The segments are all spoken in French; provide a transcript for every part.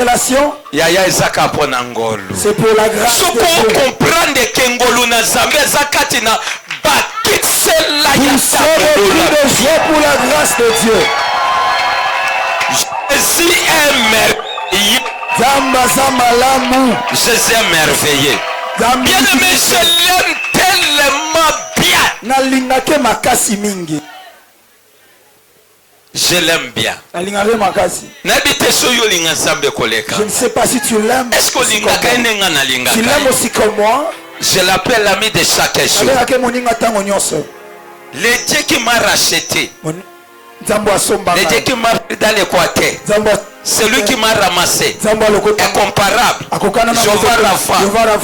révélation, c'est pour la grâce de Dieu. Comprendre que ngolu na Zambie zakati na bakitsela ya de joie pour la grâce de Dieu. Jésus est merveilleux. Jésus est merveilleux. Bien aimé, je l'aime tellement bien. Je l'aime bien. Je ne sais pas si tu l'aimes. Est-ce que tu l'aimes aussi comme moi? Je l'appelle l'ami de chaque jour. Le Dieu qui m'a racheté. Le Dieu qui m'a pris dans l'Équateur. Celui qui m'a ramassé. Incomparable. Jova Rafa.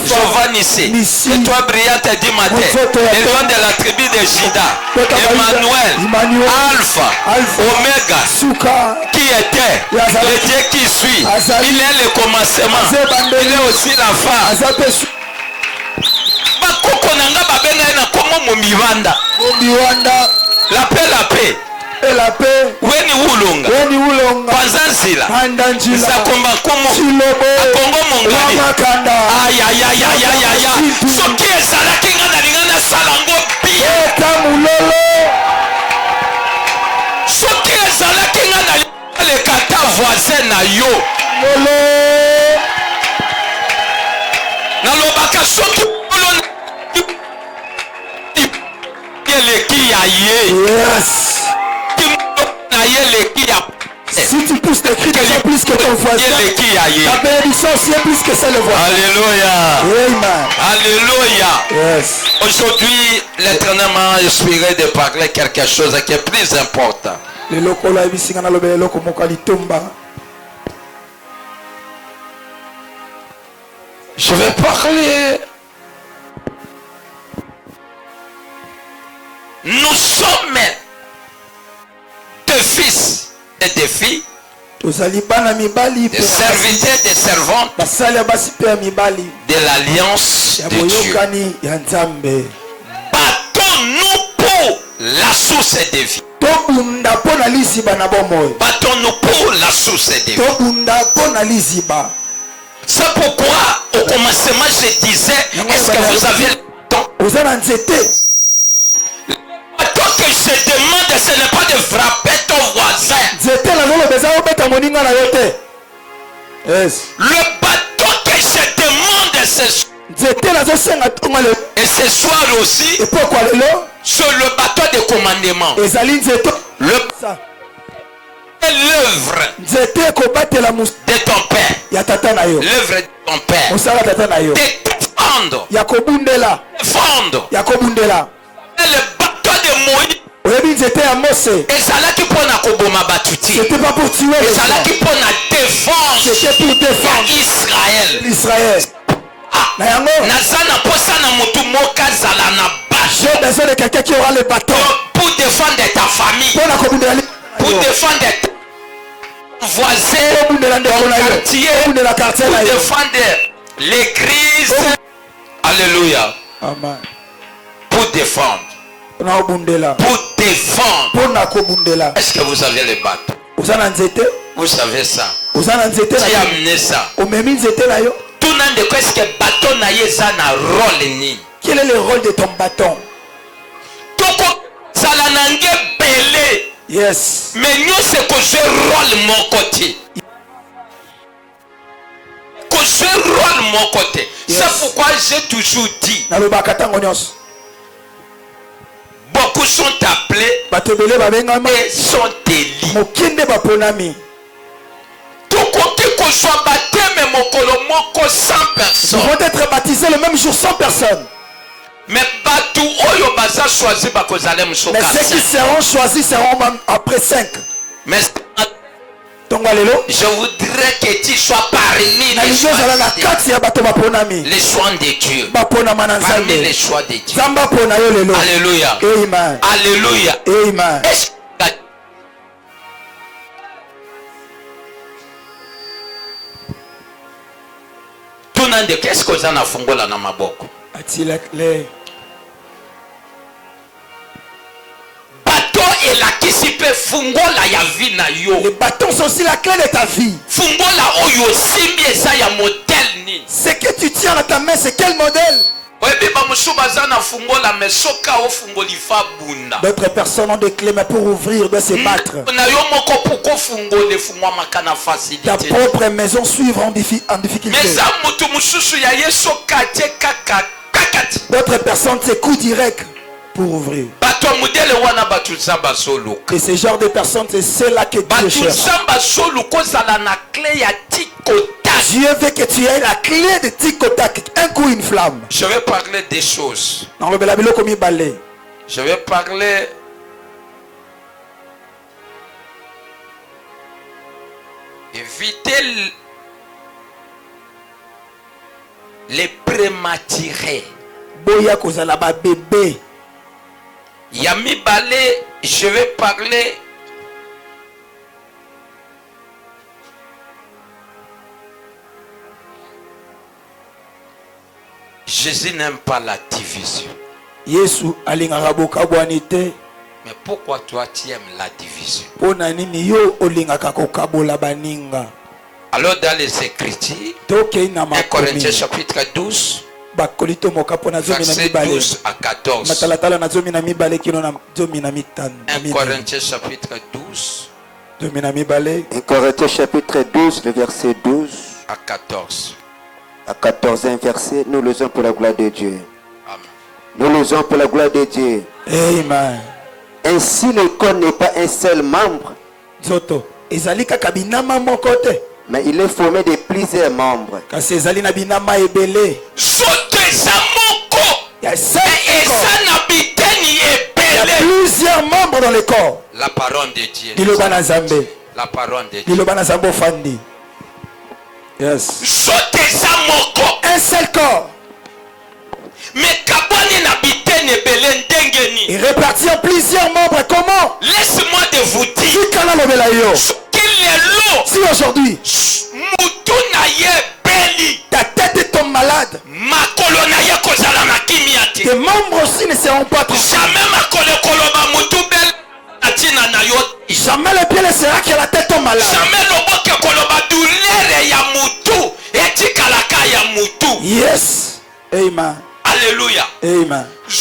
Jova Nissi. Et toi brillante Dimaté. Le lion de la tribu de Juda. Emmanuel. Alpha. Omega. Qui était. Le Dieu qui suit. Il est le commencement. Il est aussi la fin. Bakoko nanga babenga na komo momivanda. La paix, la paix. La paix. Weni ulonga. Panzanzila. Zakomba kumo. Akongo mongani. Aïe aïe aïe aïe aïe aïe. Soki ezalaki nga na lingana salango bien. Soki ezalaki nga na lingana le kata voisin na yo. Nalobaka soki yes. Si tu pousses tes cris déjà plus que ton voisin, ta bénédiction c'est plus que celle de voisin. Alléluia. Amen. Alléluia. Yes. Aujourd'hui, l'Éternel m'a inspiré de parler quelque chose qui est plus important. Je vais parler. Nous sommes des fils et des filles, des serviteurs, des servantes de l'alliance de Dieu. Battons-nous pour la source de vie. Battons-nous pour la source de vie. C'est pourquoi au commencement je disais, est-ce que vous avez le temps? Que je demande, ce n'est pas de frapper ton voisin. Le bâton que je demande, c'est et ce soir aussi, sur le bâton de commandement. L'œuvre de ton père. L'œuvre de ton père. Défendre. Le bâton de Moïse. C'était pas pour tuer. C'était pour défendre Israël. J'ai besoin de quelqu'un qui aura le bâton pour défendre ta famille, pour défendre ton voisin, ton quartier, pour défendre l'église. Alléluia. Amen. Pour défendre. Pour défendre. Est-ce que vous avez le bâton? Vous savez ça. Qui a amené ça? Tout le monde est-ce que bâton n'a un rôle ni? Quel est le rôle de ton bâton? Yes. Mais nous c'est que je rôle mon côté. Que je rôle mon côté. C'est pourquoi j'ai toujours dit. Beaucoup sont appelés et sont élus. Ils vont être baptisés le même jour 100 personnes. Mais ceux qui seront choisis seront après 5. Mais je voudrais que tu sois parmi les choix de Dieu. Parmi les choix de Dieu. Alléluia. Amen. Alléluia. Amen. Qu'est-ce que vous en avez fait dans ma boko? Bateau et la qui s'y peut fungola ya vie na yo. Les bâtons sont aussi la clé de ta vie. Fungola oyo simbi esa ya modèle ni. Ce que tu tiens dans ta main, c'est quel modèle? D'autres personnes ont des clés, mais pour ouvrir doivent se battre. Ta propre maison suivre en difficulté. D'autres personnes, c'est coup direct pour ouvrir. Et ce genre de personnes, c'est ceux-là que Dieu cherche. Dieu veut que tu aies la clé de Tikotak. Un coup, une flamme. Je vais parler des choses. Je vais parler éviter les prématurés. Boya kozala ba bébé. Yami balé, je vais parler Jésus n'aime pas la division. Yesu alingaka bokabwani te. Mais pourquoi toi tu aimes la division? Pona nini yo olingaka kokabola baninga? Alors dans les Écritures, 1 Corinthiens chapitre 12, verset 12 à 14. 1 Corinthiens chapitre 12. 1 Corinthiens chapitre 12, le verset 12 à 14. À 14 verset, nous lisons pour la gloire de Dieu. Amen. Nous lisons pour la gloire de Dieu. Amen. Ainsi le corps n'est pas un seul membre, mais il est formé de plusieurs membres. Il y a plusieurs membres dans le corps. La parole de Dieu. La parole de Dieu. Yes. Un seul corps. Il répartit en plusieurs membres. Comment? Laisse-moi de vous dire. Si aujourd'hui ta tête est tombe malade, tes membres aussi ne seront pas tranquilles. Jamais le pied ne sera que la tête tombe malade. Yes. Amen. Alléluia. Amen. Il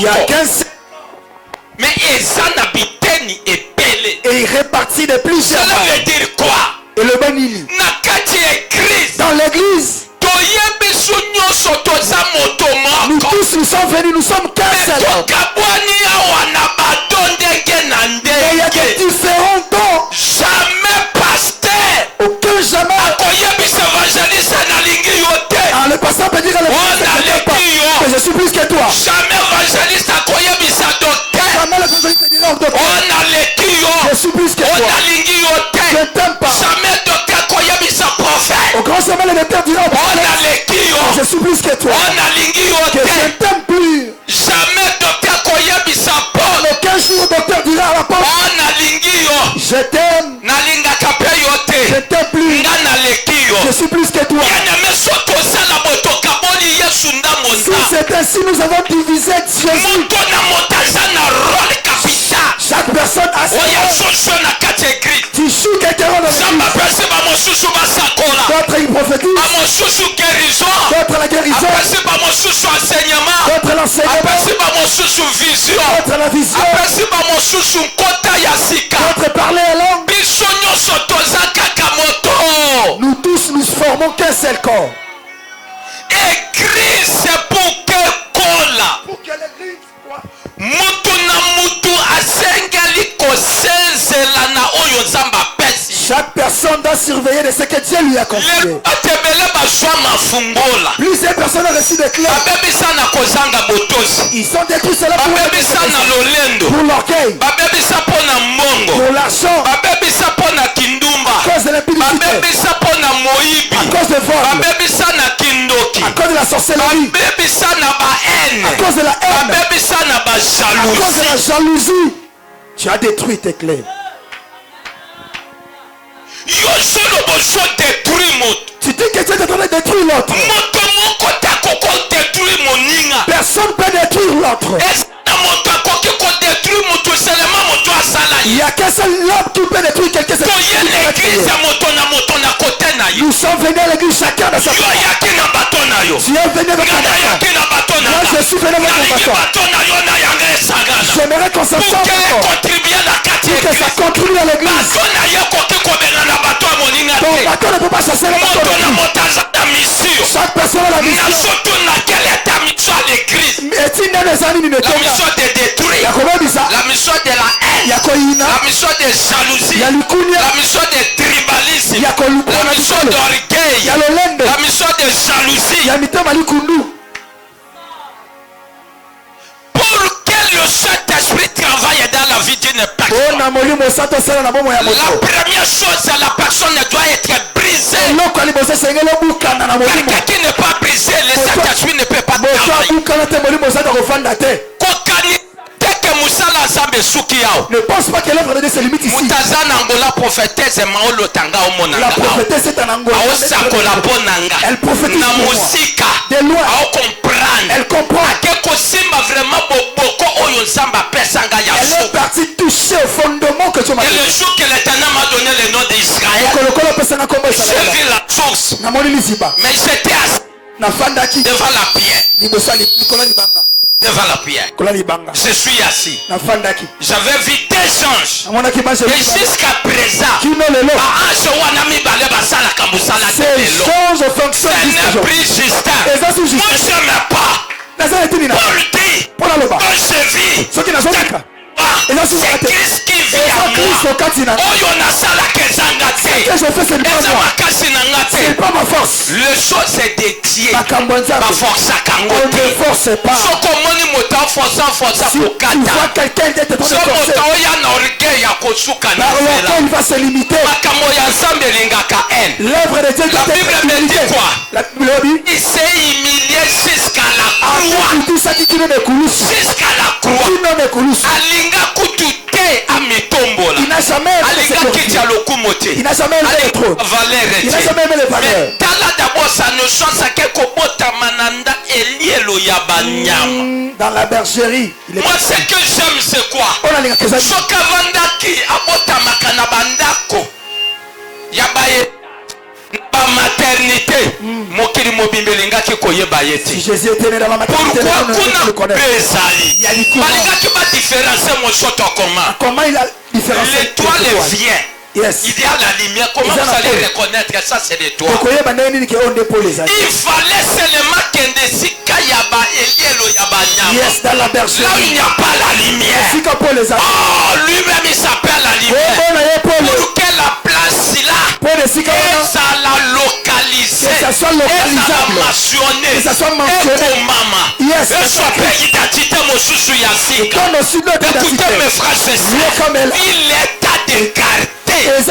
y a qu'un seul. Mais et il répartit de plusieurs. Cela veut dire quoi? Et le banini. Dans l'église. Nous tous nous sommes venus, nous sommes qu'un seul. Mais il y a des différents dons. Jamais pasteur. Aucun jamais. Le pasteur peut dire à l'église que je suis plus que toi. Jamais évangéliste jamais l'évangéliste peut dire au docteur je suis plus que toi. Je ne t'aime pas. Au grand sommet le docteur dira au prophète je suis plus que toi. Que je ne t'aime plus. Jamais docteur aucun jour le docteur dira à la porte je t'aime. Je ne t'aime plus. Je suis plus que toi. Si c'est ainsi nous avons divisé Jésus. Chaque personne a son rôle. Tu joues quelqu'un dans l'église. D'autres ils prophétisent. D'autres la guérison. D'autres l'enseignement. D'autres la vision. D'autres parler en langue. Nous tous nous formons qu'un seul corps. Écrit c'est pour que cola. Pour que l'église quoi? Mutu na mutu asengeli kosenzela na oyo nzamba pesi. Chaque personne doit surveiller de ce que Dieu lui a confié. Plusieurs personnes ont reçu des clés. Ils sont détruits cela pour l'orgueil, pour l'argent, à cause de l'impudicité, à cause de vol, à cause de la sorcellerie, à cause de la haine, à cause de la jalousie. Tu as détruit tes clés. Tu dis que tu es en train de détruire l'autre. Personne ne peut détruire l'autre. sont venus à l'église chacun de sa part. Tu es venu avec ton bâton. Moi je suis venu avec mon bâton. J'aimerais qu'on s'assemble pour que ça contribue à l'église. Ton bâton ne peut pas chasser le bâton. Chaque personne a la mission. La mission de détruire, la mission de la haine, la mission de jalousie, la mission de tribalisme, la mission d'orgueil, la mission de jalousie. Pour que le Saint-Esprit travaille dans la vie d'une personne, la première chose, la personne doit être brisée. Quelqu'un qui n'est pas brisé, le Saint-Esprit ne peut pas travailler. Ne pense pas que l'œuvre de Dieu se limite ici. La prophétesse est en Angola. Elle prophétise de loin. Elle comprend. Elle est partie toucher au fondement que tu m'as donné. Et le jour que l'Éternel m'a donné le nom d'Israël, j'ai vu la source. Mais j'étais assis devant la pierre. Devant la pierre. Je suis assis. J'avais vu des anges. Et jusqu'à présent, c'est un prix Justin. Moi je ne m'aime pas. Pour le dire, quand je vis, c'est Christ qui vit à moi. C'est pas ma force. Le chose est dédié. Ma force à on ne force pas. Si tu vois quelqu'un d'être trop forcé, par lequel il va se limiter. L'œuvre de Dieu doit être Bible me dit quoi? La Bible il s'est humilié jusqu'à la croix. Jusqu'à la croix. Il n'a jamais aimé il n'a jamais aimé les trônes. Il n'a jamais aimé les valeurs. Dans la bergerie, moi ce que j'aime c'est quoi? Maternité. Si Jésus était né dans la maternité, pourquoi comment il a différencié? L'étoile vient. Yes. Il y a la lumière. Comment vous allez reconnaître que ça c'est l'étoile? Il fallait seulement yes, dans la bergerie. Là où il n'y a pas la lumière. Oh, lui-même il s'appelle la lumière. Pour que la place là, et ça l'a localisé, que ça soit localisable, que ça soit mentionné, yes, et soit identité écoutez mes frères et sœurs, il est à d'écarter le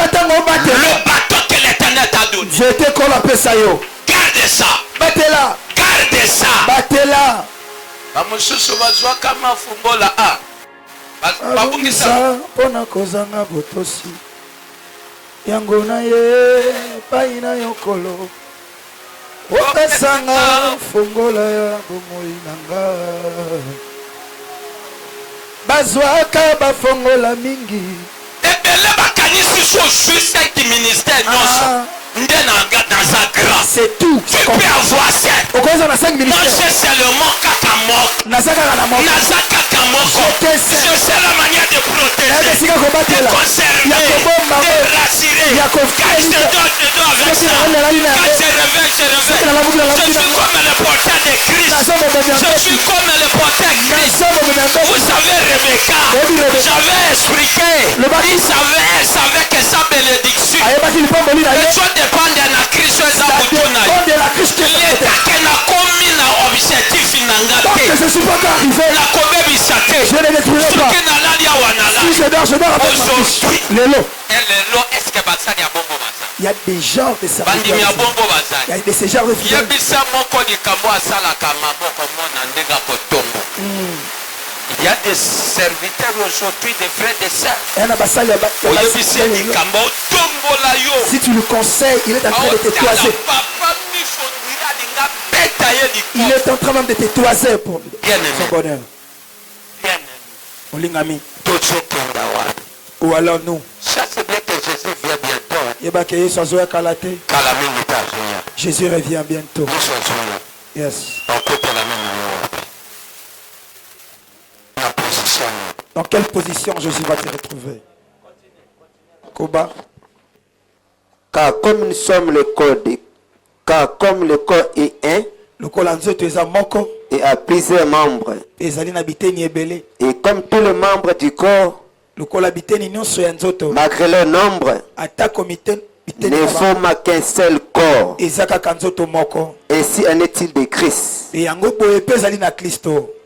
bateau que l'Éternel t'a donné. Garde ça. Battez-la. Garde ça. Battez-la. Pona kozanga botosi yango na ye pai na yokolo opesanga fongola ya bomoi nanga bazwaka bafongola mingi ebele bakanisi so juste un ministère nyonso nde nanga dans sa grâce. C'est tout. Tu peux avoir ça. Moi j'ai seulement kakamoko. Nazaka kamoko. Je sais la manière de protéger, de conserver, de rassurer. Quand je te donne avec ça. Quand je réveille. Je suis comme le porteur de Christ. Je suis comme le porteur de Christ. Vous savez Rebecca, j'avais expliqué. Il savait que sa bénédiction. Les choses dépendent de la Christ. L'État qui n'a commis l'objectif que je ne suis pas encore arrivé. Je ne détruirai pas. Si je dors avec ma fiche. Il y a des genres de services. Il y a de ces genres de fidèles. Il y a des serviteurs aujourd'hui, des frères et sœurs. Si tu le conseilles, il est en train de te toiser. Il est en train même de te toiser pour son bonheur. Ou alors nous. Ça c'est bien que Jésus vient bientôt. Jésus revient bientôt. Yes. Dans quelle position Jésus va te retrouver? Koba. Car comme nous sommes le corps est un, et a plusieurs membres, et comme tous les membres du corps, malgré leur nombre, ne forment qu'un seul corps. Ainsi en est-il de Christ.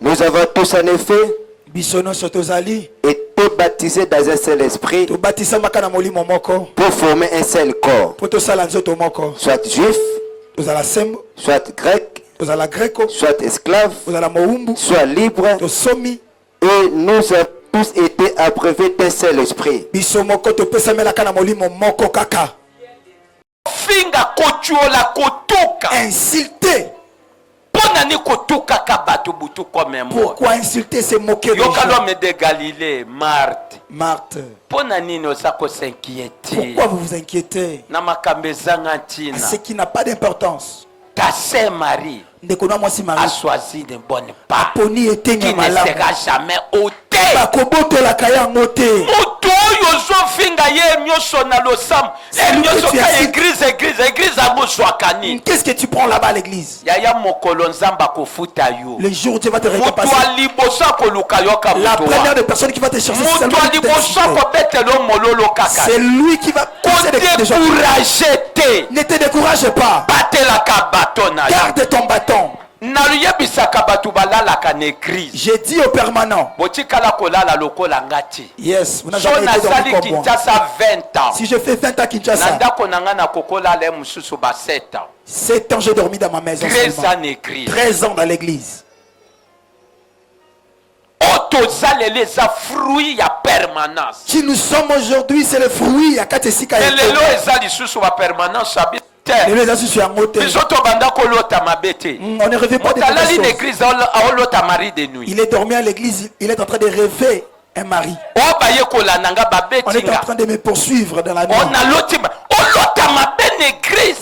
Nous avons tous en effet été baptisés dans un seul esprit pour former un seul corps, soit juif, soit grec, soit esclave, soit libre, et nous avons tous été abreuvés d'un seul esprit. Finga kochuola kotoka. Insulter. Pourquoi insulter, c'est moquer les gens? L'homme de Galilée, Marthe. Pourquoi vous vous inquiétez? Ce qui n'a pas d'importance. Ta sœur Marie a choisi de bonne part qui ne sera jamais ôtée. Qu'est-ce que tu prends là-bas à l'église? Le jour où tu vas te récompenser, la première des personnes qui va te chercher, c'est lui qui va te ne te décourage pas. Garde ton bâton. J'ai dit au permanent. Yes, vous n'avez jamais été dans le si je fais 20 ans à Kinshasa, 7 ans j'ai dormi dans ma maison. 13 ans dans l'église. Qui nous sommes aujourd'hui, c'est le fruit. On ne rêvait pas de choses. Il est dormi à l'église, il est en train de rêver un mari. On est en train de me poursuivre dans la nuit.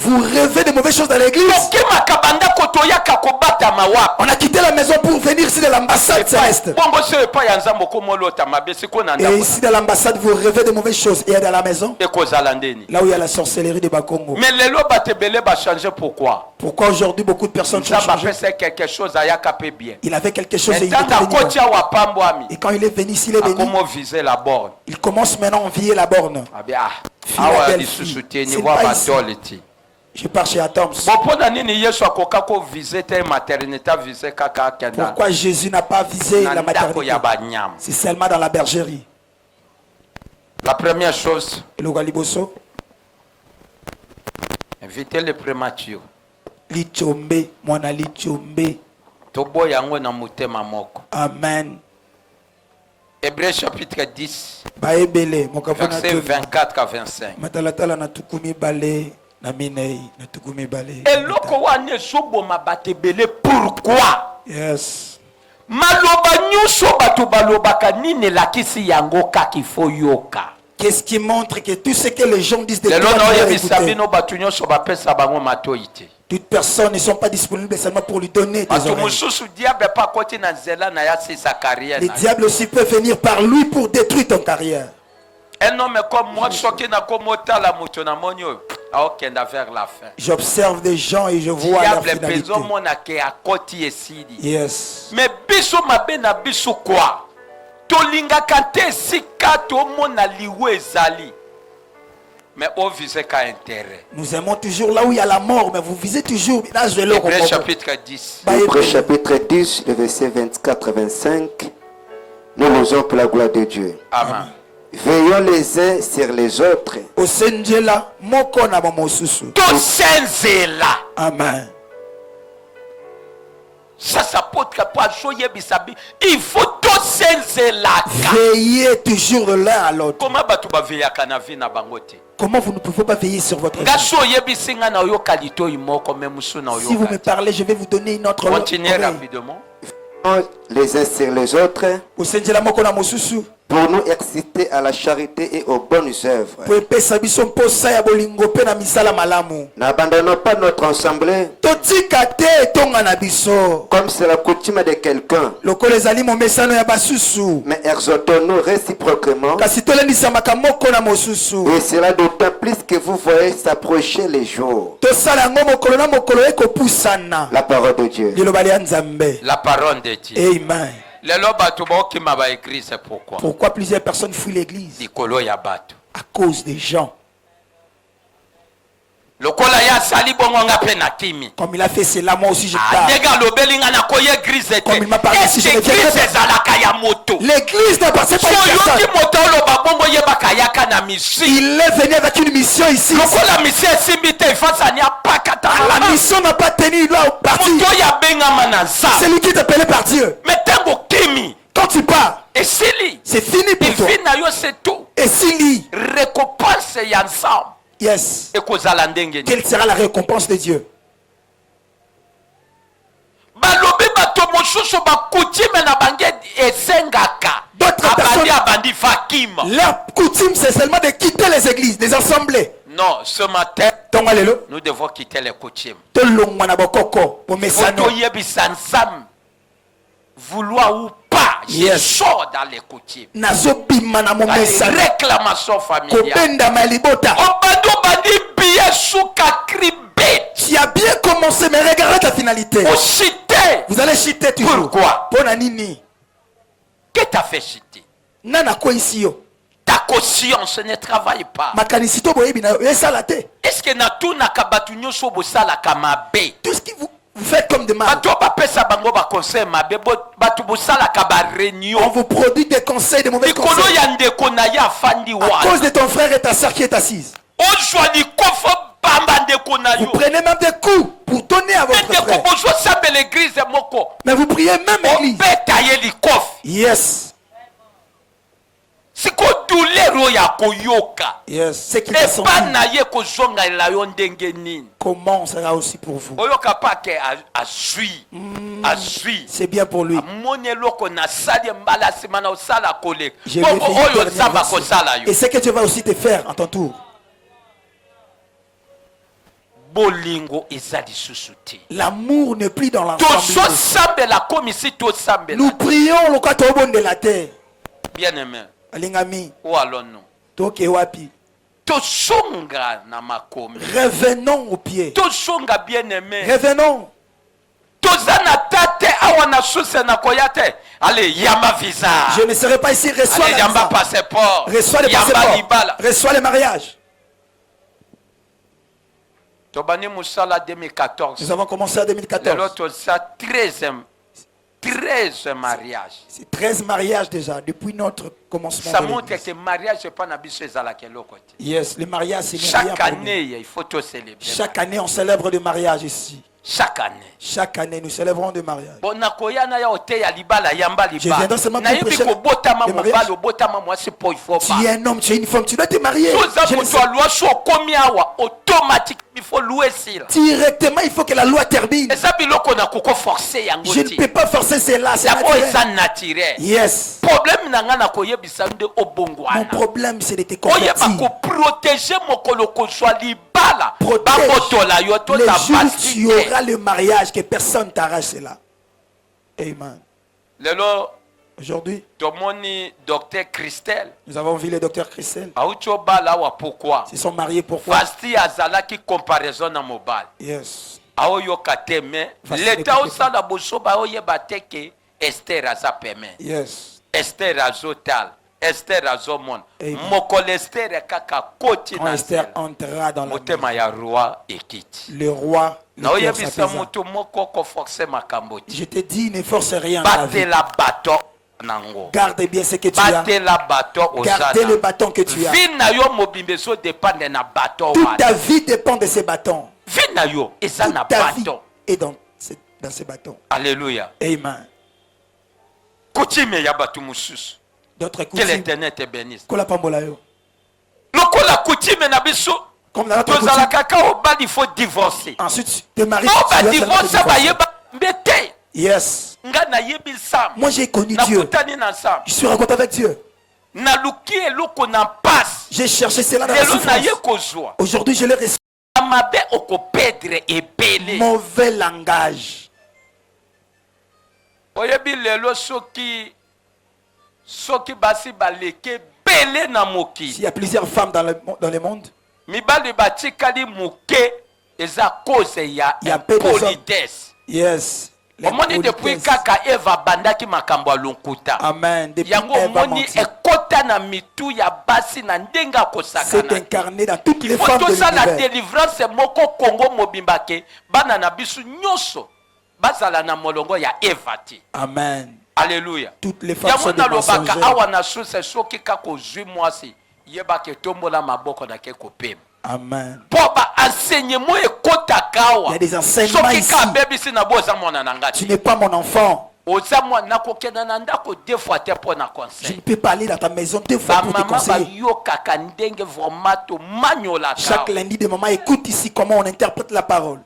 Vous rêvez de mauvaises choses dans l'église. On a quitté la maison pour venir ici de l'ambassade céleste. Et ici de l'ambassade, vous rêvez de mauvaises choses. Et dans la maison, là où il y a la sorcellerie de Bakongo. Pourquoi aujourd'hui beaucoup de personnes sont changées? Il avait quelque chose et il était venu. Et quand il est venu ici, il est venu. Il commence maintenant à envier la borne. Je pars chez Atoms. Pourquoi Jésus n'a pas visé la maternité? C'est seulement dans la bergerie. La première chose, éviter les prématures. Amen. Hébreux chapitre 10, verset 24 à 25. Pourquoi? Yes. Qu'est-ce qui montre que tout ce que les gens disent de toi, toutes personnes ne sont pas disponibles seulement pour lui donner des oreilles. Le diable aussi peut venir par lui pour détruire ton carrière. Un homme comme moi, j'observe des gens et je vois la finalité. Yes. Mais biso mabena biso quoi? Tolinga kante sika to mona liwe ezali. Mais on vise qu'à intérêt. Nous aimons toujours là où il y a la mort, mais vous visez toujours. Hébreux chapitre 10. Hébreux chapitre 10, le verset 24 à 25. Nous lisons pour la gloire de Dieu. Amen. Veillons les uns sur les autres. Amen. Ça s'apporte il faut tous veiller toujours de l'un à l'autre. Comment vous ne pouvez pas veiller sur votre vie? Si vous me parlez, je vais vous donner une autre. Continuez rapidement. Les uns sur les autres. pour nous exciter à la charité et aux bonnes œuvres. N'abandonnons pas notre assemblée comme c'est la coutume de quelqu'un, mais exhortons-nous réciproquement, et cela d'autant plus que vous voyez s'approcher les jours. La parole de Dieu. La parole de Dieu. Amen. Pourquoi plusieurs personnes fuient l'église? À cause des gens. Comme il a fait cela, moi aussi je parle. Comme il m'a parlé ici, je ne viendrai pas. L'église n'a pas cette personne. Il est venu avec une mission ici. La mission n'a pas tenu, il doit partir. C'est lui qui est appelé par Dieu. Quand tu pars, c'est fini pour toi. Et s'il récompense ensemble. Yes. Quelle sera la récompense de Dieu? D'autres personnes, leur coutume c'est seulement de quitter les églises, les assemblées. Non, ce matin, nous devons quitter les coutumes. Vouloir ou pas, je sors dans les coutumes. Réclamation familiale. Tu as bien commencé, mais regarde ta finalité. Vous allez chiter toujours. Pourquoi? Que t'as fait chiter? Ta conscience ne travaille pas. Est-ce que tout ce qui vous faites comme des mal, on vous produit des conseils, des mauvais conseils à cause de ton frère et ta soeur qui est assise. Vous prenez même des coups pour donner à votre frère. Mais vous priez même l'église. Yes. Yes. C'est qu'il a senti. Comment sera aussi pour vous? C'est bien pour lui. Et c'est que tu vas aussi te faire en ton tour. L'amour n'est plus dans l'ensemble. Nous prions le katobon de la terre. Bien-aimé. Alingami. Où allons-nous? Toke wapi. Revenons au pied. Bien-aimé. Revenons. Allez, yama visa. Je ne serai pas ici. Reçois le passeport. Reçois le passeport. Reçois le mariage. Nous avons commencé en 2014. 13 mariages. C'est 13 mariages déjà depuis notre commencement. Ça montre que le mariage n'est pas la côté. Yes, le mariage c'est chaque année, il faut tout célébrer. Chaque année on célèbre le mariage ici. Chaque année. Chaque année nous célébrons le mariage. Je viendrai seulement pour prêcher le mariage. Tu es un homme, tu es une femme, tu dois te marier. Directement, il faut que la loi termine. Je ne peux pas forcer cela. C'est naturel. Yes. Mon problème, c'est de te convertir. Protège les jours où tu auras le mariage, que personne ne t'arrache cela. Amen. Aujourd'hui, nous avons vu le docteur Christelle. Pourquoi? Ils sont mariés pourquoi? Yes. Yes. Esther azotal. Esther azomon. Mokolester kaka koti na Esther entra dans la roi ekiti. Le roi. Je te dis, ne force rien. Garde bien ce que tu as. Gardez le bâton que tu as. Toute ta vie dépend de ces bâtons. Toute ta vie est dans ces bâtons. Alléluia. Amen. D'autres coutumes. Que l'Éternel te bénisse. Comme dans notre coutume, il faut divorcer. Ensuite, te marier. Yes. Moi j'ai connu Dieu. Je suis rencontré avec Dieu. naluki eloko na passe. J'ai cherché cela dans la souffrance. Aujourd'hui, je l'ai reçu. Mauvais langage. S'il y a plusieurs femmes dans le monde, il y a peu de hommes. Yes. Omoni depuis kaka Eva bandaki makambo alunkuta. Amen. Yango omoni ekota na mitu ya basi na ndenga kosakana. C'est incarné dans toutes les femmes de l'univers. La délivrance moko Congo mobimbake bana na bisu nyoso bazala na molongo ya Eva ti. Amen. Alléluia. Toutes les femmes sont des mensongères. Awa na source soki kako zui mwasi yebake tombola maboko na ke kopema. Amen. Il y a des enseignements ici. Tu n'es pas mon enfant. Je ne peux pas aller dans ta maison 2 fois pour te conseiller. Chaque lundi de maman écoute ici comment on interprète la parole.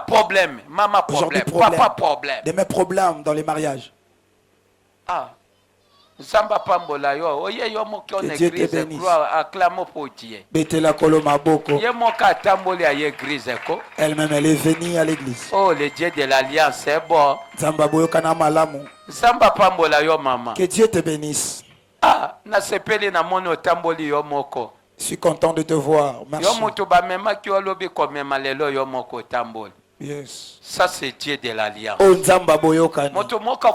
Problème, maman problème, papa problème. Des mêmes problèmes dans les mariages. Ah. Zamba pambola yo oye yo moko na église gloire acclamo pour Dieu. Betela koloma boko. Ye moka tamboli à l'église ko. Elle-même elle est venue à l'église. Oh le Dieu de l'alliance c'est bon. Zamba boyo kana malamu. Zamba pambola yo maman. Que Dieu te bénisse. Ah na sepeli na mono tamboli yo moko. Je suis content de te voir. Merci. Yo moto ba mema ki olobi ko mema lelo yo moko tamboli. Yes. Ça c'est Dieu de l'alliance. Oh Zamba boyo kana. Moto moka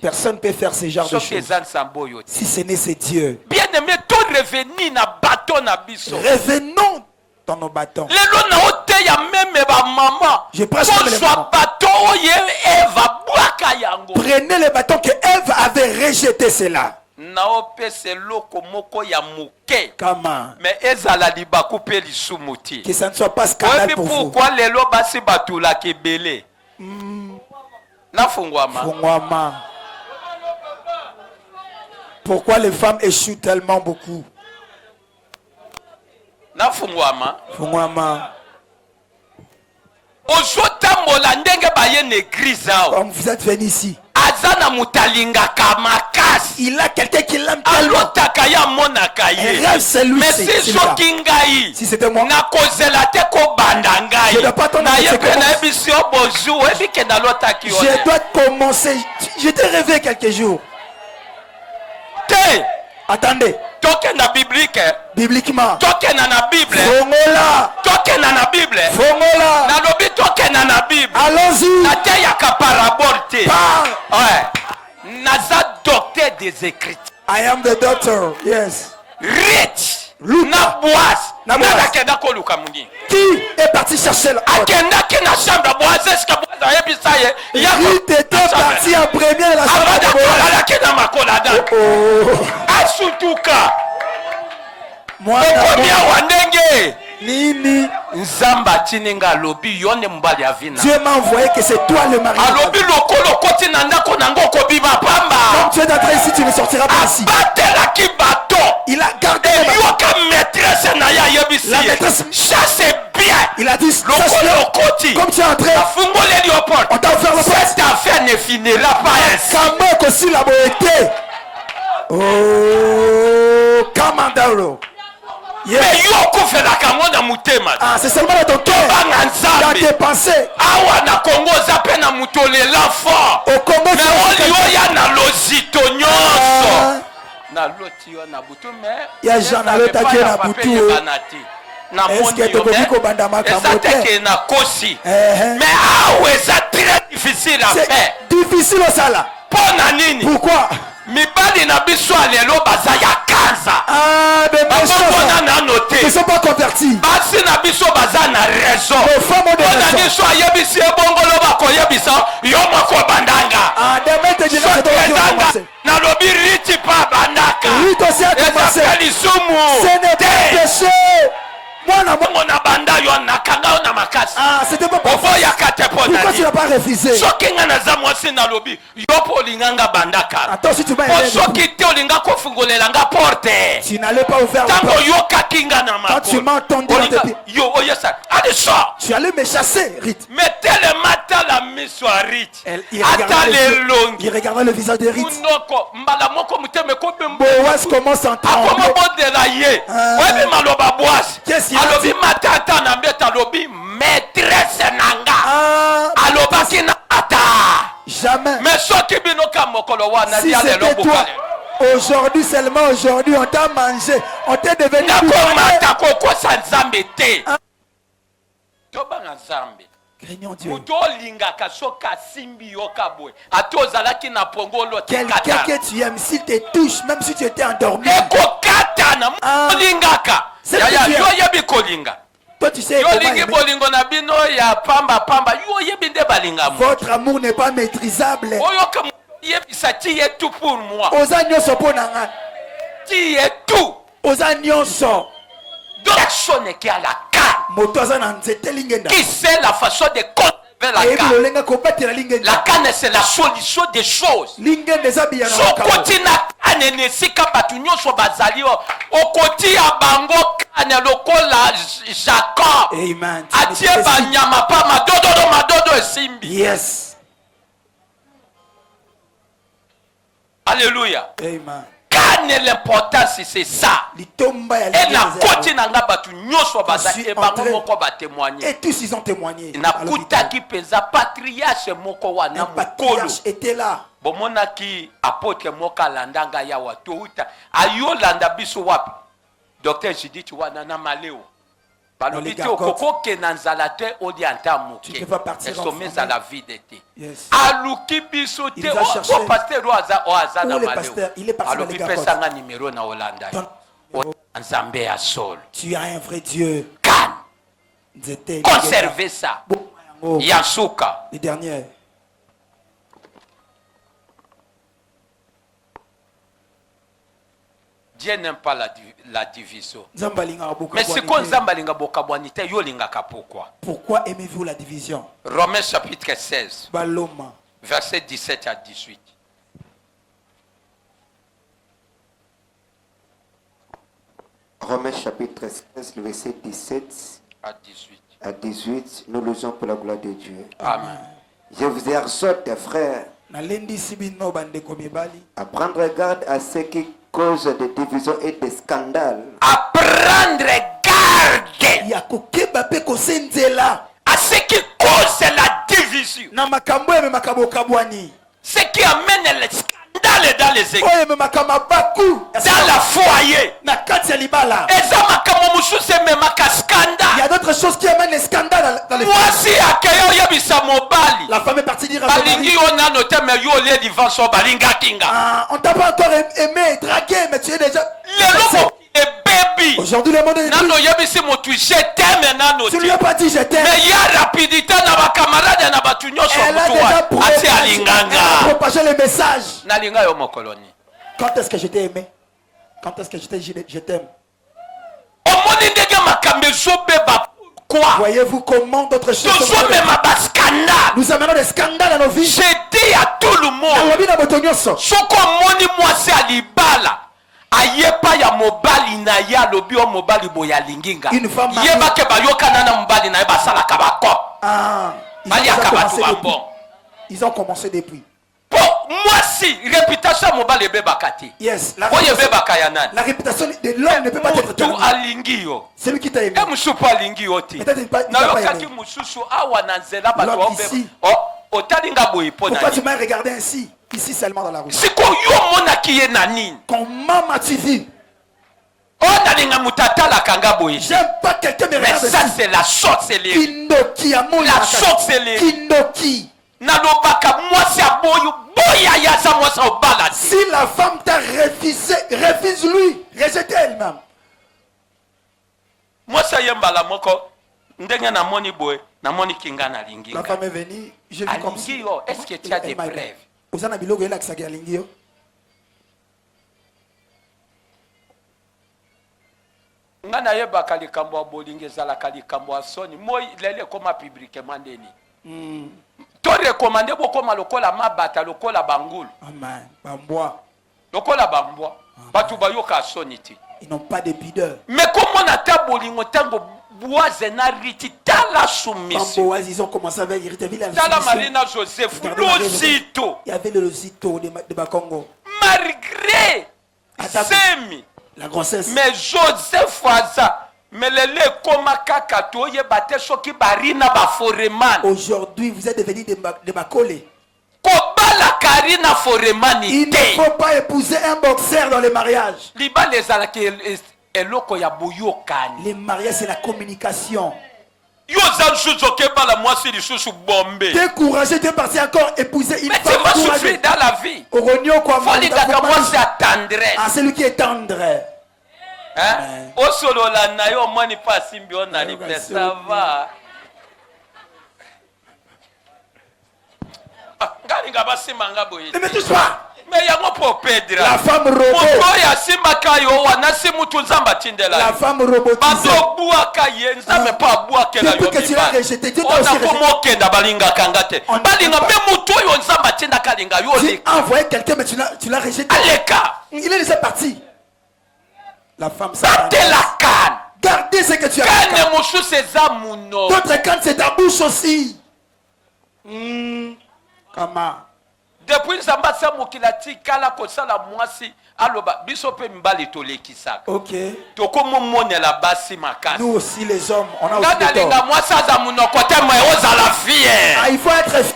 personne ne peut faire ce genre de choses. Si ce n'est c'est Dieu. Bien aimé, ton revenu na bâton na biso. Revenons dans nos bâtons. Je prêche comme les mamans. Prenez les bâtons que Ève avait rejeté cela. Comment? Mais ezala libaku pe lisumuti. Que ça ne soit pas scandale pour vous. Pourquoi lelo basi batula kebele? Fungwama. Pourquoi les femmes échouent tellement beaucoup? Fungwama. Comme vous êtes venu ici, il a quelqu'un qui l'aime tellement. Un rêve, c'est lui. Si c'était moi, je ne dois pas t'en aller. Je dois commencer. Je t'ai rêvé quelques jours. Attendez. Bibliquement. Fongola. Allons-y. I am the doctor. Yes. Rich. Qui est parti chercher la Ruth était parti en premier à la chambre de Moi, Nini. Dieu m'a envoyé que c'est toi le mari. Comme tu es d'entrée ici, tu ne sortiras pas ici. Il a gardé la maîtresse. Il a dit, comme tu es entré, on t'a offert le poste. Cette affaire ne finira pas ainsi. Oh, Kamandaro. Yes. Ah, c'est seulement dans ton cœur, dans tes pensées. Au Congo, il y a Jean Alota qui est na butu. Est-ce que tu peux kobanda makambo te? Mais c'est très difficile à faire. Difficile ça là. Pourquoi? Mibali na biso alelo baza ya kanza. Ah, mais ils ne sont pas convertis. Basi na biso baza na raison. Les femmes ont des raisons. Na biso ayebisi ebongolo bako yebisa yo moko bandanga. Ah, demain te dira que tu vas commencer. Na lobi riti pa bandaka. Oui, aussi a commencé. Ce n'est pas péché. Moi na banda yo nakanga na makasi. Ah, c'était pas possible. Pourquoi tu n'as pas refusé? Soki nga naza mwasi na lobi, yo po linganga bandaka. Attends, si tu m'as aimé. Soki te olinga ko fungolela nga porte. Tu n'allais pas ouvrir la porte. Tango yo kakinga na mako. Quand tu m'as entendu yo oyesa. Allez sors. Tu allais me chasser, Rite. Mettez le matin la miso à Rite. Il regardait le visage de Rite. Boaz commence à trembler. Qu'est-ce qu'il a dit? Maîtresse nanga. Alobaki na ata. Jamais. Mais soki binoka mokolo wana si c'était toi, aujourd'hui seulement aujourd'hui on t'a mangé, on t'est devenu craignons Dieu. Quelqu'un que tu aimes, s'il te touche, même si tu étais endormi. Toi tu sais votre amour n'est pas maîtrisable. Tout pour moi. Qui est tout. Personne qui a la canne. Qui sait la façon de conserver la canne. La canne c'est la solution des choses. Yes. Alléluia. Amen. L'important c'est ça. Et tous ils ont témoigné. Patriarche était là. Bomonaki apôtre moka landanga ya watu ayo landa biso wapi. Docteur Judith wana na maleo. Balobite okokoke na nzalate odi antamuke. Tu vas partir en famille à la vie d'été. Yes. Aluki biso te o pasteur oaza na maleo. Il est parti dans les Gabon. Alopesa numéro na Hollande. Nzambe ya sol. Tu as un vrai Dieu. Can. Conservez ça. Yasuka. Les derniers. Dieu n'aime pas la division. Mais c'est quoi Zambalinga Bokabwanite Yolinga pourquoi? Pourquoi aimez-vous la division? Romains chapitre 16. Baloma. Versets 17 à 18. Romains chapitre 16, le verset 17 à 18. Nous lisons pour la gloire de Dieu. Amen. Je vous exhorte, frères, à prendre garde à ce qui cause de division et de scandale. À prendre garde à ce qui cause la division. Ce qui amène le scandale dans les églises, dans la foyer. Il y a d'autres choses qui amènent les scandales dans les foyers. La femme est partie dire à on t'a pas encore aimé, dragué, mais tu es déjà... Aujourd'hui le monde est tu lui as pas dit je t'aime. Mais il y a rapidité dans ma camarade et dans ma tunyo sur propager le message. Quand est-ce que je t'ai aimé? Quand est-ce que je t'aime? Voyez-vous comment d'autres choses nous amenons des scandales dans nos vies. J'ai dit à tout le monde ayepa ya mobali na ya lobi o mobali boya linginga yeba ke bayokana na mobali na yeba sala kabako ils ont commencé depuis. Pour moi si réputation mobali beba kati. Yes, la réputation de l'homme ne peut pas être tout alingio. Celui qui t'a aimé. Et musupa alingio ti. Na yokaki mususu awa na nzela ba to o otalinga boy pona. Pourquoi tu m'as regardé ainsi? Ici seulement dans la rue. C'est quoi yo mona qui est nani? Comment m'as-tu vu? J'aime pas quelqu'un me regarde. Mais ça c'est la sorcellerie. La sorcellerie. Si la femme t'a refusé, refuse-lui. Rejette elle-même. Moi ça yemba la moko. Ndenge na moni boy, na moni kinga na lingi. La femme est venue, j'ai vu comme si. Est-ce que tu as des preuves? Osana biloko ela kisaki alingio. ngana yeba kalikambo abolinge zala kalikambo soni moi lele koma publiquement ndeni to recommander bokoma lokola mabata lokola bangulu amen bambwa lokola bambwa batu bayoka soni ti ils n'ont pas de pudeur mais comment na ta bolingo tango boise na riti tala soumission ils ont commencé avec irritabilité tala Marina Joseph Lozito il y avait le Lozito de Bakongo malgré semi la grossesse mais Joseph Waza mais lele koma kaka toye bate soki barina ba foreman aujourd'hui vous êtes devenus de Bakole kobala karina foreman il ne faut pas épouser un boxeur dans le mariage liba les alaki eloko ya boyokani les mariages c'est la communication découragé de partir encore épouser une femme courageuse dans la vie à celui qui est tendre au solo la nayo mani pas simbi on a libre ça va galinga basimanga boye ne me touche pas mais yango po pedra la femme robot ya simba kayo wana simutu nzamba tindela la femme robotisée bazo buaka yenza me pas buaka la yo depuis que tu l'as rejeté Dieu t'a aussi rejeté comment kenda balinga kangate balinga me mutu yo nzamba tinda kalinga yo tu as envoyé quelqu'un mais tu l'as rejeté aleka il est déjà parti la femme ça la canne gardez ce que tu as canne mouchou c'est zamuno d'autres canne c'est ta bouche aussi comment depuis nzamba sa mokila tikala kosala mwasi aloba biso pe mbali tolekisaka OK tokomo monela basi makasi nous aussi les hommes on a aussi des tort mwasa za munoko te mais ozala fier il faut être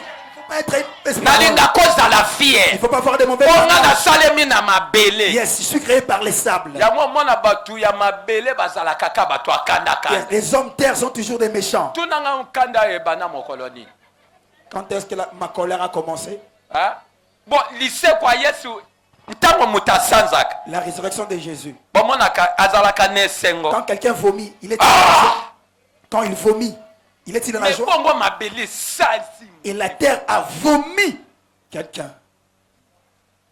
nalinga koza la fier il faut pas avoir de mauvais on a salemi na mabele yes je suis créé par les sables ya mona batu ya mabele bazala kaka batu akandaka les hommes terre sont toujours des méchants tunanga nkanda ebana mokoloni quand est-ce que ma colère a commencé hein? Bon, lycée quoi Yesu ntango mutasanzaka la résurrection de Jésus bon monaka azalaka nesengo quand quelqu'un vomit il est quand il vomit il est dans la joie mais bongo mabele sazi et la terre a vomi quelqu'un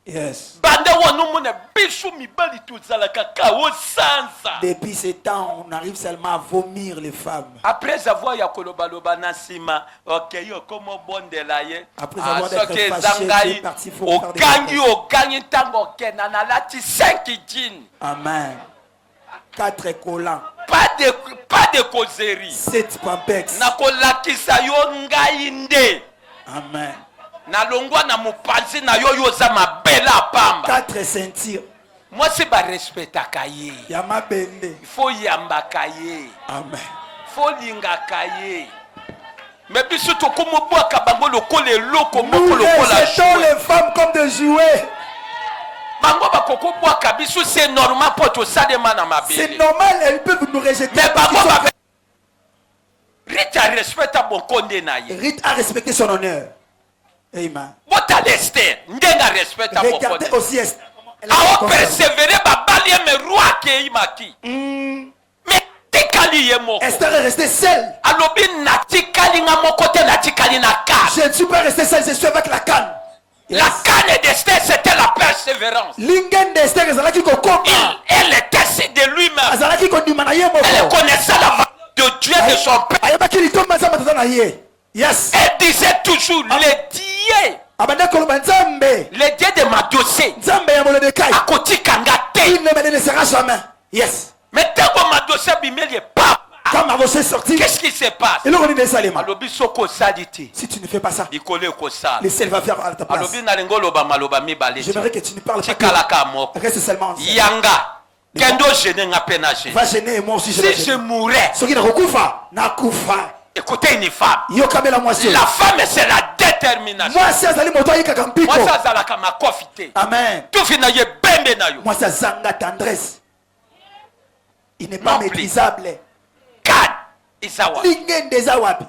yes bande wonu mona bisu mibali tuzalaka kawo sanza depuis ce temps on arrive seulement à vomir les femmes après avoir ya kolobaloba na sima OK yo komo bondela ye après avoir d'être fâché parti faut faire des okangi tango kena na lati 5 jeans amen 4 collants pas de causerie 7 pampex na kolakisa yo ngai nde amen na longwa na mopanzi na yo yoza mabela pamba 4 ceintures moi c'est ba respectaka ye ya mabende il faut yambaka ye amen faut lingaka ye mais biso to komo bwaka bango lokola eloko moko lokola jetons les femmes comme des jouets bango bakoko bwaka biso c'est normal pour to salema na mabele c'est normal elles peuvent nous rejeter mais bango ba Rite a respecté bon condé na ye Rite a respecté son honneur amen bota Esther ndenga respecta bon condé regardez aussi Esther a persévérer babali me roi ke imaki mais tikali ye moko Esther est restée seule alobi na tikali nga moko te na tikali na canne je ne suis pas resté seul je suis avec la canne la canne d'Esther c'était la persévérance lingen d'Esther ezalaki kokoma elle était de lui-même azalaki kondima na ye moko elle connaissait la valeur de Dieu de son père ayebaki litomba nzambe tata na ye yes elle disait toujours le Dieu abanda koloba nzambe le Dieu de ma dossier nzambe ya Molodekai akotikanga te il ne me laissera jamais yes mais tango ma dossier bimeli papa quand ma dossier est sorti qu'est-ce qui se passe et le roni de Salema alobi soko saliti si tu ne fais pas ça ikole ko sala le ciel va faire à ta place alobi na lengolo ba maloba mibale j'aimerais que tu ne parles pas tikalaka moko reste seulement en yanga kendo gêner nga pénage va gêner et moi aussi si je mourrais ce qui na kokufa na kufa écoutez une femme yokamela mwasi la femme c'est la détermination mwasi azali moto ayikaka mpiko mwasi azalaka makofi te amen tufi na ye bembe na yo mwasi azanga tendresse il n'est pas maîtrisable kan isawa lingende eza wapi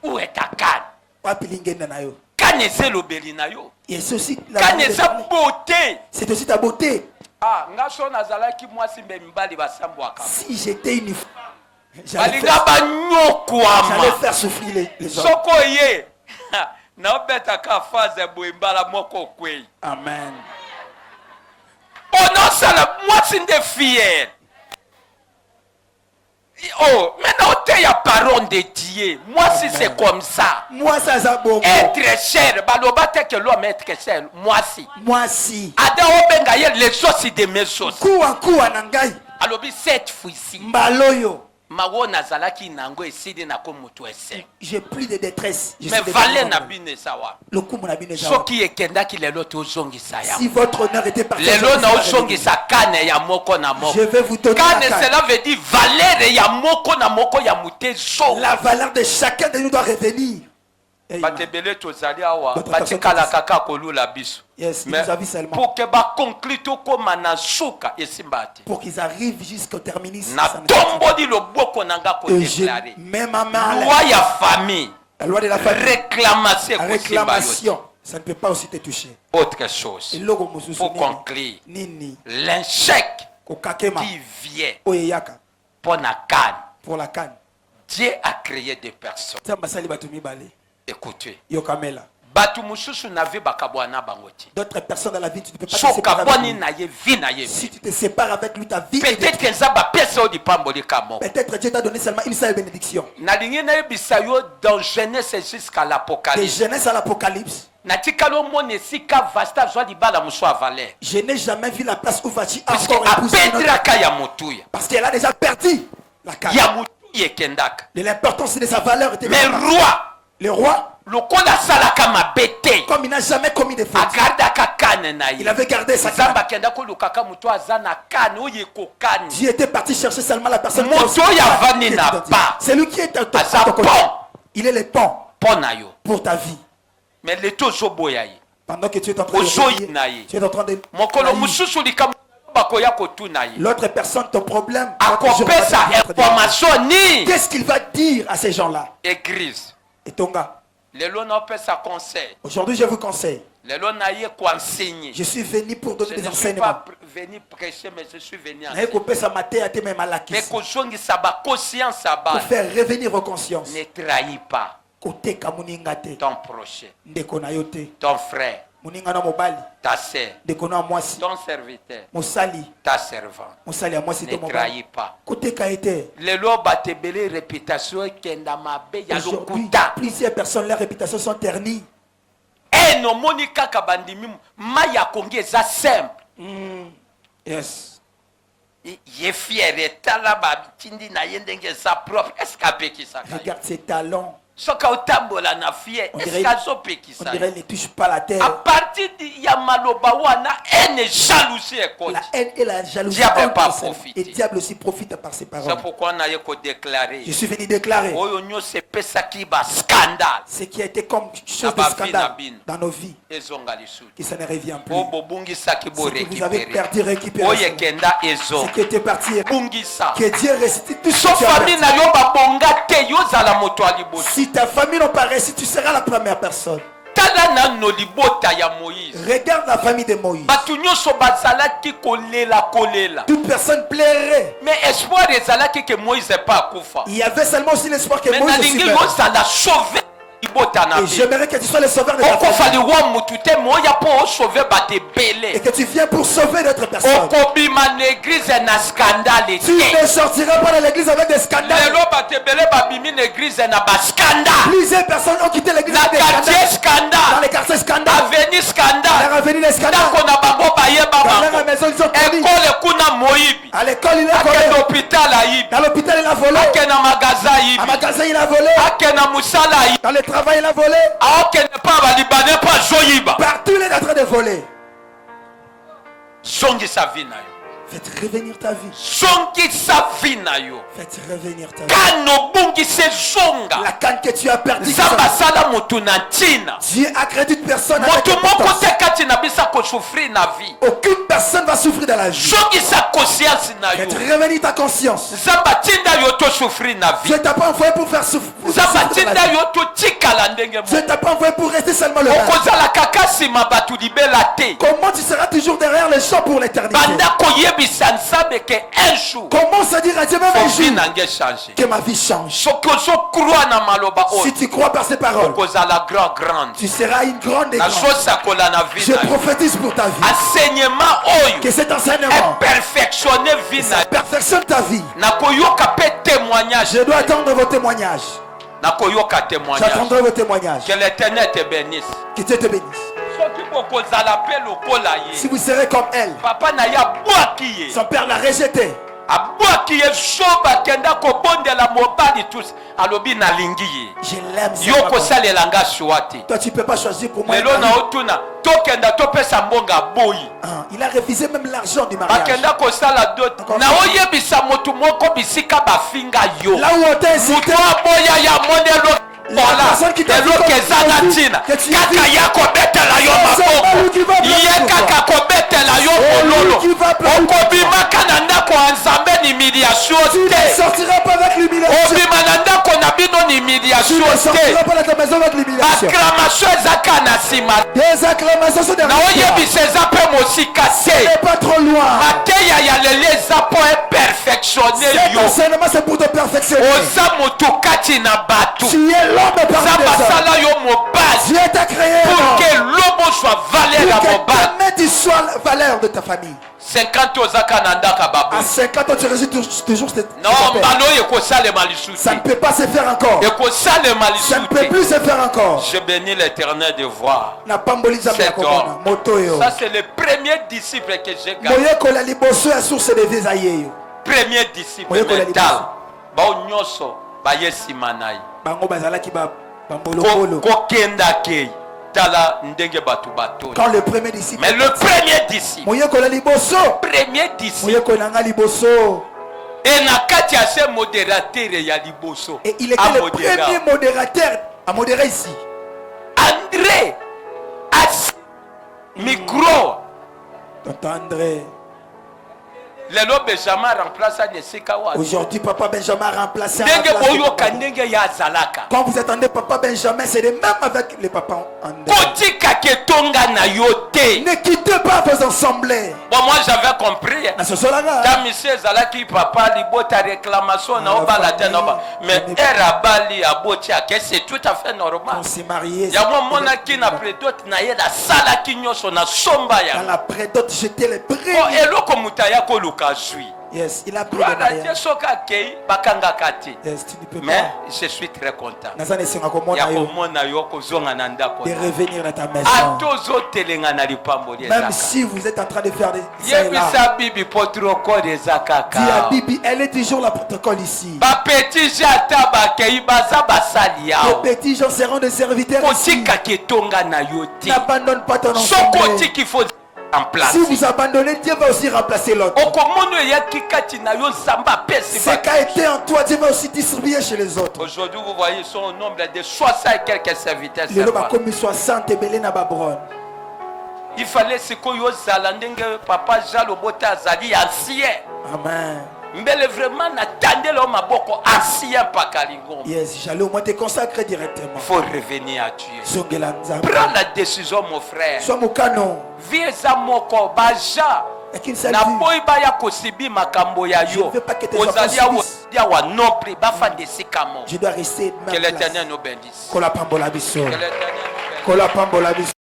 où est ta kan wapi lingende na yo kan ezalobeli na yo et c'est aussi la kan eza beauté c'est aussi ta beauté ah nga so nazalaki mwasi mbe mibali basambwaka si j'étais une j'allais faire souffrir les hommes soko ye na obeta ka phase boimbala moko kwei amen on a ça la mwasi nde fier Oh, maintenant tu as parole de Dieu. Moi si c'est comme ça. Moi ça bon. Être cher, baloba te que l'homme être cher. Moi si. Moi si. Ada obenga ye les choses de mes choses. Kuwa nangai. Alobi cette fois-ci. Mbaloyo. Mawona zalaki nango esidi na ko mutu ese. J'ai plus de détresse. Mais valait na bine sawa. Le coup na bine sawa. Soki ekenda ki lelo to zongi saya. Si votre honneur était parti. Lelo na zongi sa kane ya moko na moko. Je vais vous donner kane cela veut dire valeur ya moko na moko ya mute so. La valeur de chacun de nous doit revenir. Batebele tozali awa batikala kaka kolula biso. Yes, ils nous avisent seulement. Pour que ba conclue to koma na suka esimbati. Pour qu'ils arrivent jusqu'au terminus. Na tombo di loboko nanga ko déclarer. Même ma main. Loi ya famille. La loi de la famille. Réclamation. Réclamation. Ça ne peut pas aussi te toucher. Autre chose. Pour conclure. L'échec qui vient pour la canne. Pour la canne. Dieu a créé des personnes. Écoutez. D'autres personnes dans la vie, tu ne peux pas te séparer avec lui. Si tu te sépares avec lui, ta vie est détruite. Peut-être Dieu t'a donné seulement une seule bénédiction. Dans Genèse jusqu'à l'Apocalypse. De Genèse à l'Apocalypse. Je n'ai jamais vu la place où Vachi a encore épousé. Parce qu'elle a déjà perdu la canne. L'importance de sa valeur était. Mais le roi, comme il n'a jamais commis de faute, il avait gardé sa canne. Dieu était parti chercher seulement la personne qui est. C'est lui qui est à ton côté. Il est le pont pour ta vie. Mais le pendant que tu es en train de tu es en train de l'autre personne, ton problème, qu'est-ce qu'il va dire à ces gens-là? Église. Et ton gars, aujourd'hui je vous conseille. Je suis venu pour donner des enseignements. Je ne suis pas venu prêcher, mais je suis venu enseigner. Pour faire revenir vos consciences. Ne trahis pas ton prochain, ton frère, ta sœur, ton serviteur, ta servante. Ne trahis pas. Aujourd'hui, plusieurs personnes, leur réputation sont ternies. Yes. Regarde ses talons. On dirait ne touche pas la terre. À partir de Yamalobawana, haine et jalousie. La haine et la jalousie. Et le diable aussi profite par ses paroles. C'est pourquoi on a déclaré. Je suis venu déclarer. Ce qui a été comme chose de scandale dans nos vies. Qui ça ne revient plus. Ce que vous avez perdu, récupéré. Ce qui était parti. Que Dieu restitue tout ce que si ta famille n'a pas réussi, tu seras la première personne. Regarde la famille de Moïse. Toute personne plairait. Mais espoir que Moïse n'est pas kufa. Il y avait seulement aussi l'espoir que Moïse sauvé. Et j'aimerais que tu sois le sauveur de ta famille. Et que tu viens pour sauver d'autres personnes. Tu ne sortiras pas de l'église avec des scandales. Plusieurs personnes ont quitté l'église avec des scandales. Dans les quartiers scandales. Dans l'avenir des scandales. Dans la maison ils ont connu. À l'école il a volé. Dans l'hôpital il a volé. À magasin il a volé. Dans le travail il a volé. Partout il est en train de voler. Faites revenir ta vie. Faites revenir ta vie. La canne que tu as perdue. Dieu a créé toute personne. Aucune personne va souffrir dans la vie. Faites revenir ta conscience. Dieu t'a pas envoyé pour faire souffrir. Je t'ai pas envoyé pour rester seulement le rêve. Comment tu seras toujours derrière les champs pour l'éternité? Commence à dire à Dieu même un jour que ma vie change. Si tu crois par ces paroles, tu seras une grande église. Je prophétise pour ta vie que cet enseignement perfectionne ta vie. Je dois attendre vos témoignages. J'attendrai vos témoignages. Que l'Éternel te bénisse. Que Dieu te bénisse. Si vous serez comme elle, son père l'a rejeté. Je l'aime. Toi tu peux pas choisir pour moi. Il a refusé même l'argent du mariage. Là où on t'a incité, la personne qui t'a dit que tu ne sortiras pas avec l'humiliation. Tu ne sortiras pas de ta maison avec l'humiliation. Des acclamations sont derrière toi. Ce n'est pas trop loin. Cet enseignement c'est pour te perfectionner. Tu es l'homme parmi les hommes. Dieu t'a créé pour que l'homme soit valeur à tu sois la valeur de ta famille. 50 ans, à 50 ans, tu réussis toujours cette ça ne peut pas se faire encore. Ça ne peut plus se faire encore. Je bénis l'Éternel de voir cet homme. Ça c'est le premier disciple que j'ai gagné. Premier disciple mental. Quand le premier disciple, mais le premier disciple, premier disciple, et il était le premier modérateur à modérer ici. André, micro. André. Aujourd'hui, Papa Benjamin a remplacé. Quand vous attendez Papa Benjamin, c'est le même avec les papas André. Ne quittez pas vos assemblées. Bon, moi j'avais compris. Mais c'est tout à fait normal. On s'est marié. Il y a un qui n'a pris d'autres. Dans la prédote, j'étais les prix. Yes, il a pris le mariage. Yes, tu ne peux mais pas. Je suis très content de revenir dans ta maison. Même si vous êtes en train de faire des Bibi, elle est toujours la protocole ici. Les petits gens seront des serviteurs ici. N'abandonne pas ton ensemble. Si vous abandonnez, Dieu va aussi remplacer l'autre. Ce qui a été en toi, Dieu va aussi distribuer chez les autres. Aujourd'hui, vous voyez son nombre de 60 et quelques serviteurs. Il fallait ce que Papa Jalobota Zali ancien. Amen. Mais vraiment, n'attendez l'homme à beaucoup ancien Pakalingo. Yes, j'allais au moins te consacrer directement. Il faut revenir à Dieu. Prends la décision, mon frère. Sois mon canon. Viens à mon corps, Baja. Na boy baya kosibi makambo ya yo. Ozalia wa non plus bafa de sikamo. Je dois rester. Que l'Éternel nous bénisse. Que l'Éternel nous bénisse.